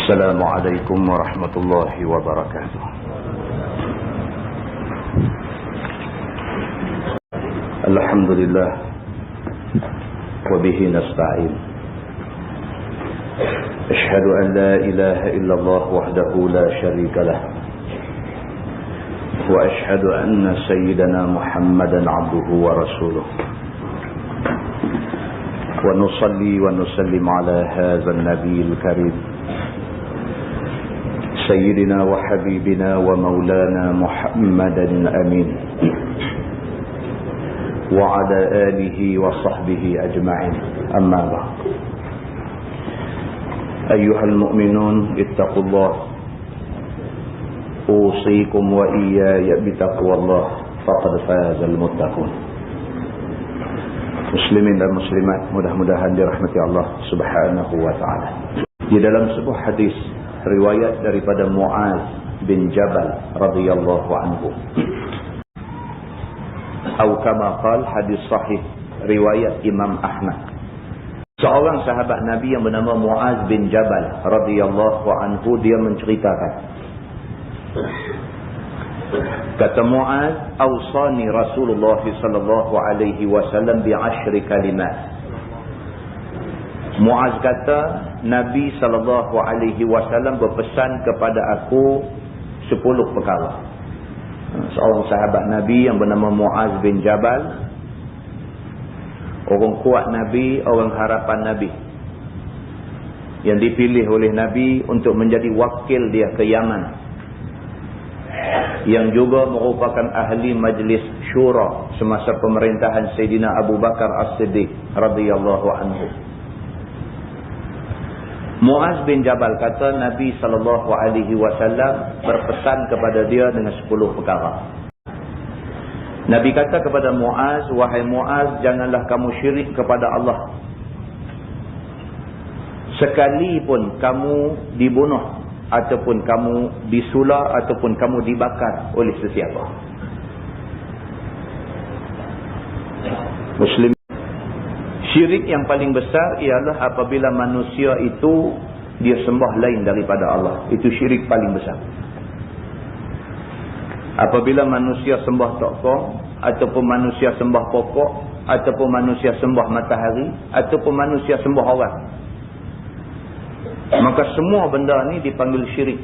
السلام عليكم ورحمة الله وبركاته. الحمد لله وبه نستعين. أشهد أن لا إله إلا الله وحده لا شريك له، وأشهد أن سيدنا محمدا عبده ورسوله، ونصلي ونسلم على هذا النبي الكريم سيدنا وحبيبنا ومولانا محمدا الأمين، وعلى آله وصحبه أجمعين. أما بعد، أيها المؤمنون اتقوا الله، أوصيكم وإياي بتقوى الله، فقد فاز المتقون. Muslimin dan muslimat, mudah-mudahan dirahmati Allah Subhanahu wa taala. Di dalam sebuah hadis riwayat daripada Muaz bin Jabal radhiyallahu anhu, atau kama qala, hadis sahih riwayat Imam Ahmad. Seorang sahabat Nabi yang bernama Muaz bin Jabal radhiyallahu anhu, dia menceritakan, kata Muaz, awsani Rasulullah sallallahu alaihi wasallam bi 10 kalimat. Muaz kata, Nabi sallallahu alaihi wasallam berpesan kepada aku 10 perkara. Seorang sahabat Nabi yang bernama Muaz bin Jabal, orang kuat Nabi, orang harapan Nabi, yang dipilih oleh Nabi untuk menjadi wakil dia ke Yaman, yang juga merupakan ahli majlis syura semasa pemerintahan Sayyidina Abu Bakar As-Siddiq radhiyallahu anhu. Muaz bin Jabal kata, Nabi sallallahu alaihi wasallam berpesan kepada dia dengan 10 perkara. Nabi kata kepada Muaz, wahai Muaz, janganlah kamu syirik kepada Allah, sekalipun kamu dibunuh, ataupun kamu disula, ataupun kamu dibakar oleh sesiapa. Muslim, syirik yang paling besar ialah apabila manusia itu dia sembah lain daripada Allah. Itu syirik paling besar. Apabila manusia sembah tokong, ataupun manusia sembah pokok, ataupun manusia sembah matahari, ataupun manusia sembah orang, maka semua benda ni dipanggil syirik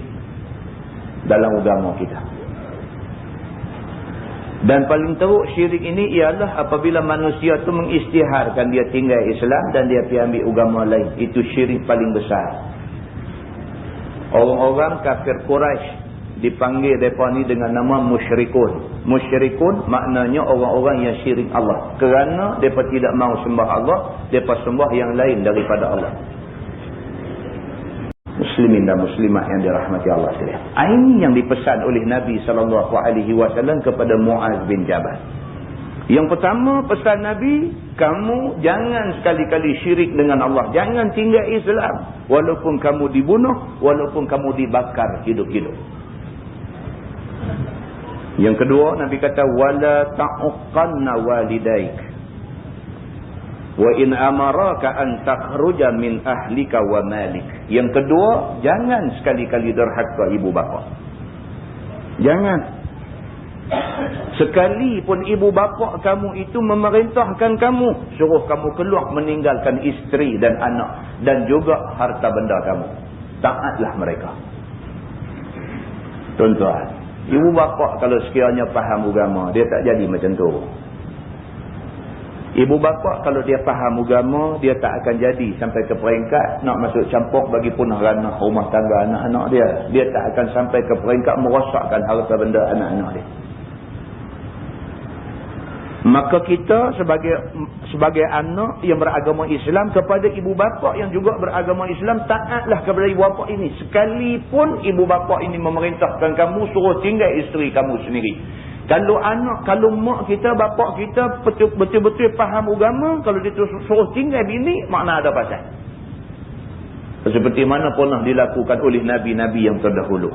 dalam agama kita. Dan paling teruk syirik ini ialah apabila manusia tu mengisytiharkan dia tinggal Islam dan dia pergi ambil agama lain. Itu syirik paling besar. Orang-orang kafir Quraisy dipanggil mereka ni dengan nama musyrikun. Musyrikun maknanya orang-orang yang syirik Allah, kerana mereka tidak mahu sembah Allah, mereka sembah yang lain daripada Allah. Muslimin dan muslimat yang dirahmati Allah sekalian. Ini yang dipesan oleh Nabi SAW kepada Muaz bin Jabal. Yang pertama, pesan Nabi, kamu jangan sekali-kali syirik dengan Allah. Jangan tinggal Islam, walaupun kamu dibunuh, walaupun kamu dibakar hidup-hidup. Yang kedua, Nabi kata, wala ta'uqqanna walidaik, wa in amaraka an takhruja min ahlika wa malik. Yang kedua, jangan sekali-kali derhaka ibu bapa. Jangan. Sekalipun ibu bapa kamu itu memerintahkan kamu, suruh kamu keluar meninggalkan isteri dan anak dan juga harta benda kamu, taatlah mereka. Tuan-tuan, ibu bapa kalau sekiranya faham agama, dia tak jadi macam tu. Ibu bapa kalau dia faham agama, dia tak akan jadi sampai ke peringkat nak masuk campur bagi punah ranah rumah tangga anak-anak dia. Dia tak akan sampai ke peringkat merosakkan harta benda anak-anak dia. Maka kita sebagai anak yang beragama Islam, kepada ibu bapa yang juga beragama Islam, taatlah kepada ibu bapa ini. Sekalipun ibu bapa ini memerintahkan kamu suruh tinggal isteri kamu sendiri. Kalau mak kita, bapak kita betul-betul faham agama, kalau dia suruh tinggal bini, makna ada pasal. Seperti mana pernah dilakukan oleh nabi-nabi yang terdahulu.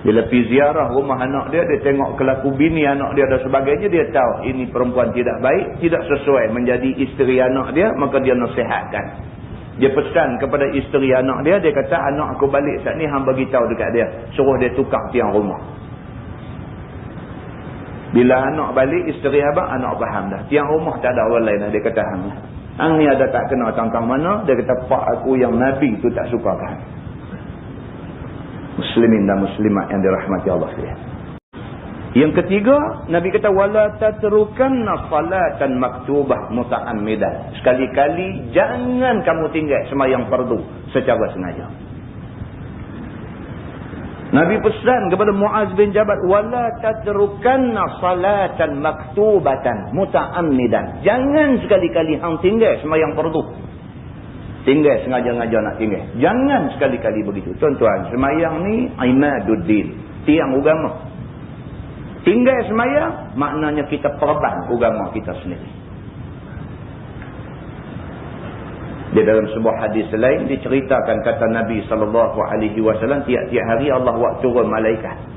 Bila pergi ziarah rumah anak dia, dia tengok kelaku bini anak dia dan sebagainya, dia tahu ini perempuan tidak baik, tidak sesuai menjadi isteri anak dia, maka dia nasihatkan. Dia pesan kepada isteri anak dia. Dia kata, anak aku balik saat ni, hang bagi tahu dekat dia. Suruh dia tukar tiang rumah. Bila anak balik, isteri abang, anak faham dah. Tiang rumah tak ada orang lain dah. Dia kata, hang lah. Hang ni ada tak kenal tangkang mana? Dia kata, pak aku yang Nabi tu tak suka kan. Muslimin dan muslimat yang dirahmati Allah sekalian. Yang ketiga, Nabi kata wala tatrukanna salatan maktubah muta'ammidan. Sekali-kali jangan kamu tinggal sembahyang fardu secara sengaja. Nabi pesan kepada Muaz bin Jabal wala tatrukanna salatan maktubatan muta'ammidan. Jangan sekali-kali hang tinggal sembahyang fardu. Tinggal sengaja-ngaja nak tinggal. Jangan sekali-kali begitu. Tuan-tuan, sembahyang ni imaduddin, tiang agama. Tinggal sembahyang maknanya kita perban agama kita sendiri. Di dalam sebuah hadis lain diceritakan kata Nabi SAW, tiap-tiap hari Allah buat turun malaikat.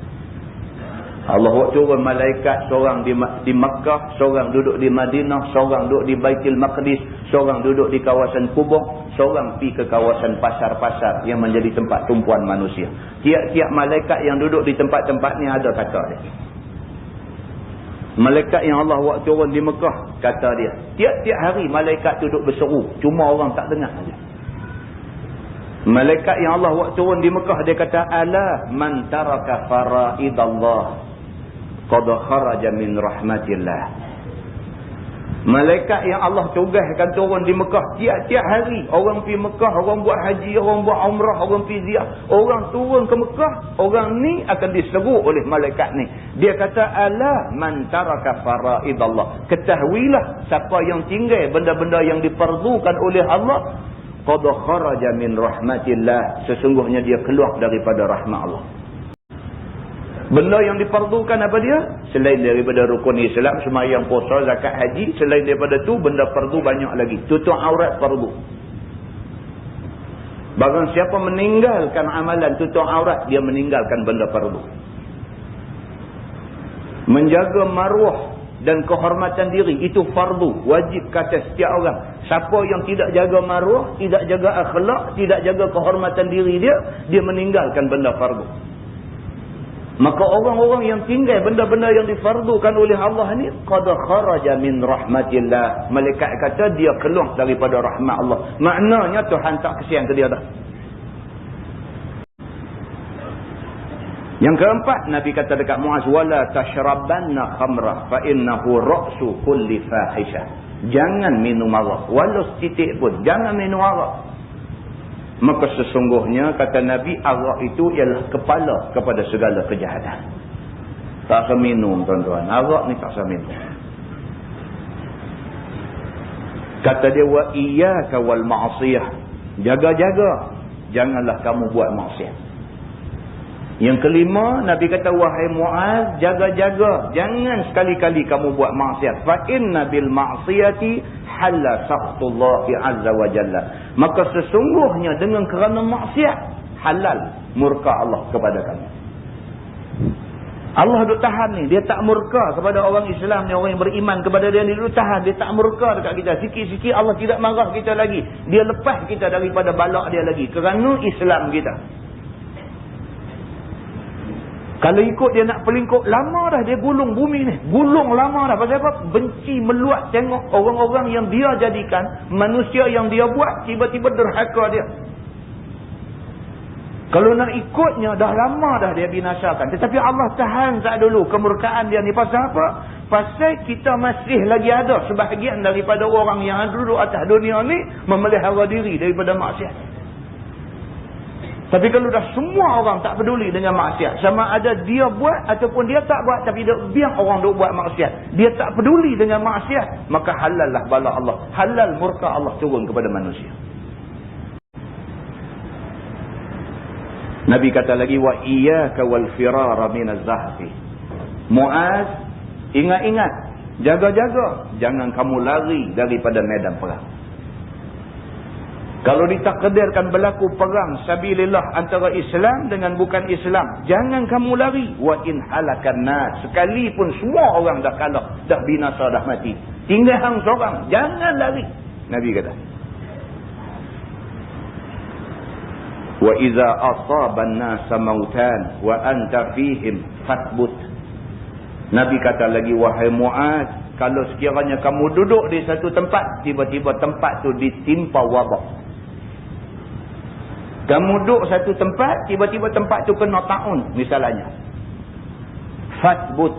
Allah buat turun malaikat, seorang di Makkah, seorang duduk di Madinah, seorang duduk di Baitul Maqdis, seorang duduk di kawasan Kubur, seorang pergi ke kawasan pasar-pasar yang menjadi tempat tumpuan manusia. Tiap-tiap malaikat yang duduk di tempat-tempat ni ada kata dia. Malaikat yang Allah buat turun di Mekah, kata dia, tiap-tiap hari malaikat duduk berseru, cuma orang tak dengar saja. Malaikat yang Allah buat turun di Mekah, dia kata, ala man taraka faraidallah qad kharaja min rahmatillah. Malaikat yang Allah tugaskan turun di Mekah tiap-tiap hari. Orang pergi Mekah, orang buat haji, orang buat umrah, orang pergi ziarah. Orang turun ke Mekah, orang ni akan diseru oleh malaikat ni. Dia kata, ala man taraka faraidallah. Ketahuilah siapa yang tinggal benda-benda yang diperlukan oleh Allah, qad kharaja min rahmatillah. Sesungguhnya dia keluar daripada rahmat Allah. Benda yang diperlukan apa dia? Selain daripada rukun Islam, sembahyang, puasa, zakat, haji, selain daripada tu benda fardu banyak lagi. Tutup aurat fardu. Barang siapa meninggalkan amalan tutup aurat, dia meninggalkan benda fardu. Menjaga maruah dan kehormatan diri, itu fardu, wajib kata setiap orang. Siapa yang tidak jaga maruah, tidak jaga akhlak, tidak jaga kehormatan diri dia meninggalkan benda fardu. Maka orang-orang yang tinggal benda-benda yang difardukan oleh Allah ni, qad kharaja min rahmatillah. Malaikat kata dia keluar daripada rahmat Allah. Maknanya Tuhan tak kesian ke dia dah. Yang keempat, Nabi kata dekat Muaz, wala tashrabanna khamra fa innahu ra'su kulli fahisha. Jangan minum arak, walau setitik pun jangan minum arak. Maka sesungguhnya kata Nabi, arak itu ialah kepala kepada segala kejahatan. Tak usah minum tuan-tuan, arak ni tak usah minum. Kata dia, wa iyyaka wal ma'siyah. Jaga-jaga, janganlah kamu buat maksiat. Yang kelima, Nabi kata, wahai Muaz, jaga-jaga, jangan sekali-kali kamu buat maksiat. Fa inna bil ma'siyati halla sakhutullahi azza wa jalla. Maka sesungguhnya dengan kerana maksiat, halal murka Allah kepada kamu. Allah duk tahan ni, dia tak murka kepada orang Islam ni, orang yang beriman kepada dia ni, duk tahan, dia tak murka dekat kita. Sikit-sikit Allah tidak marah kita lagi. Dia lepas kita daripada balak dia lagi kerana Islam kita. Kalau ikut dia nak pelingkup, lama dah dia gulung bumi ni. Gulung lama dah. Pasal apa? Benci meluat tengok orang-orang yang dia jadikan, manusia yang dia buat, tiba-tiba derhaka dia. Kalau nak ikutnya, dah lama dah dia binasakan. Tetapi Allah tahan saat dulu kemurkaan dia ni. Pasal apa? Pasal kita masih lagi ada sebahagian daripada orang yang duduk atas dunia ni memelihara diri daripada maksiat. Tapi kalau dah semua orang tak peduli dengan maksiat, sama ada dia buat ataupun dia tak buat, tapi dia biar orang duk buat maksiat, dia tak peduli dengan maksiat, maka halal lah bala Allah, halal murka Allah turun kepada manusia. Nabi kata lagi, wa iyyaka wal firara minaz zahfi. Muaz, ingat-ingat, jaga-jaga, jangan kamu lari daripada medan perang. Kalau ditakdirkan berlaku perang sabilillah antara Islam dengan bukan Islam, jangan kamu lari. Wa in halakan nas, sekalipun semua orang dah kalah, dah binasa, dah mati, tinggal hang seorang, jangan lari. Nabi kata. Wa idza asaban nasa mautan wa anta fihim fathbut. Nabi kata lagi, wahai Muaz, kalau sekiranya kamu duduk di satu tempat, tiba-tiba tempat tu ditimpa wabak. Kamu duduk satu tempat, tiba-tiba tempat tu kena ta'un misalnya. Fathbut,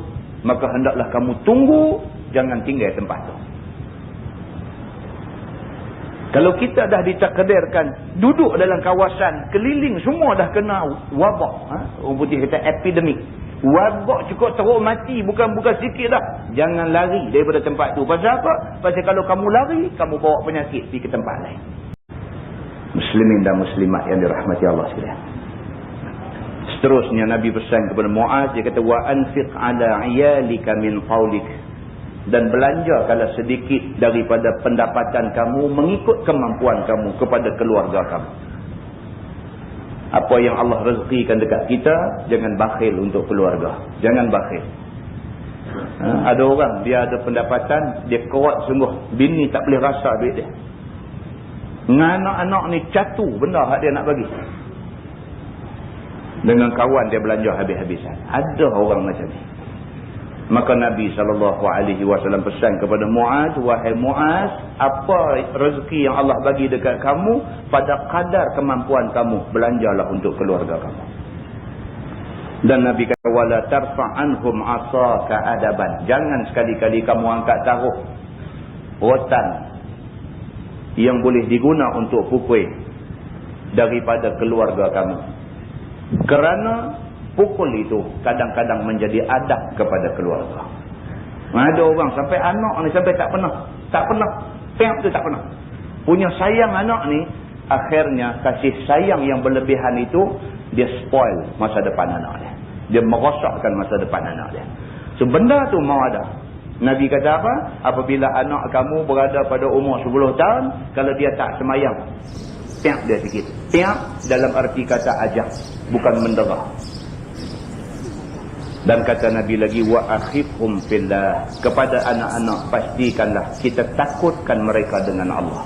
maka hendaklah kamu tunggu, jangan tinggal tempat tu. Kalau kita dah ditakdirkan duduk dalam kawasan keliling semua dah kena wabak, orang putih kata epidemik. Wabak cukup teruk mati, bukan sikit dah. Jangan lari daripada tempat tu. Pasal apa? Pasal kalau kamu lari, kamu bawa penyakit pergi ke tempat lain. Muslimin dan muslimat yang dirahmati Allah sekalian. Seterusnya Nabi pesan kepada Muaz, dia kata, wa anfiq ala iyalika min qawlik. Dan belanjakanlah sedikit daripada pendapatan kamu mengikut kemampuan kamu kepada keluarga kamu. Apa yang Allah rezekikan dekat kita, jangan bakhil untuk keluarga. Jangan bakhil. Ada orang, dia ada pendapatan, dia kuat sungguh. Bini tak boleh rasa duit dia. Anak-anak ni catu benda hak dia nak bagi. Dengan kawan dia belanja habis-habisan. Ada orang macam ni. Maka Nabi SAW pesan kepada Muaz, wahai Muaz, apa rezeki yang Allah bagi dekat kamu, pada kadar kemampuan kamu, belanjalah untuk keluarga kamu. Dan Nabi kata, wala tarfa'anhum asaka adaban. Jangan sekali-kali kamu angkat taruh rotan yang boleh diguna untuk pukul daripada keluarga kamu. Kerana pukul itu kadang-kadang menjadi adab kepada keluarga. Ada orang sampai anak ni sampai tak pernah. Tiap tu tak pernah. Punya sayang anak ni, akhirnya kasih sayang yang berlebihan itu, dia spoil masa depan anak dia. Dia merosakkan masa depan anak dia. So benda tu mau ada. Nabi kata apa? Apabila anak kamu berada pada umur 10 tahun, kalau dia tak semayang, tiap dia sikit. Tiap dalam arti kata ajak, bukan menderah. Dan kata Nabi lagi, wa akhifhum fillah. Kepada anak-anak, pastikanlah kita takutkan mereka dengan Allah.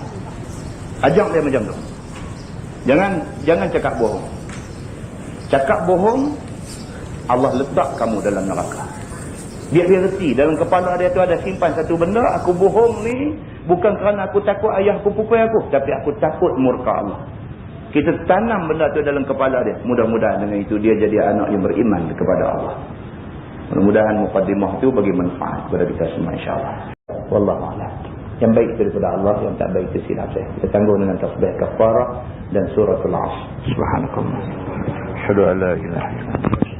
Ajak dia macam tu. Jangan cakap bohong. Cakap bohong, Allah letak kamu dalam neraka. Biar dia reti, dalam kepala dia tu ada simpan satu benda, aku bohong ni bukan kerana aku takut ayah aku pukul aku, tapi aku takut murka Allah. Kita tanam benda tu dalam kepala dia. Mudah-mudahan dengan itu dia jadi anak yang beriman kepada Allah. Mudah-mudahan muqaddimah itu bagi manfaat kepada kita semua, insyaAllah. Wallahu a'lam. Yang baik daripada Allah, yang tak baik itu silap saya. Kita tangguh dengan tasbih kafarah dan suratul Asr. Subhanakallah. Asyhadu an la ilaha illa anta.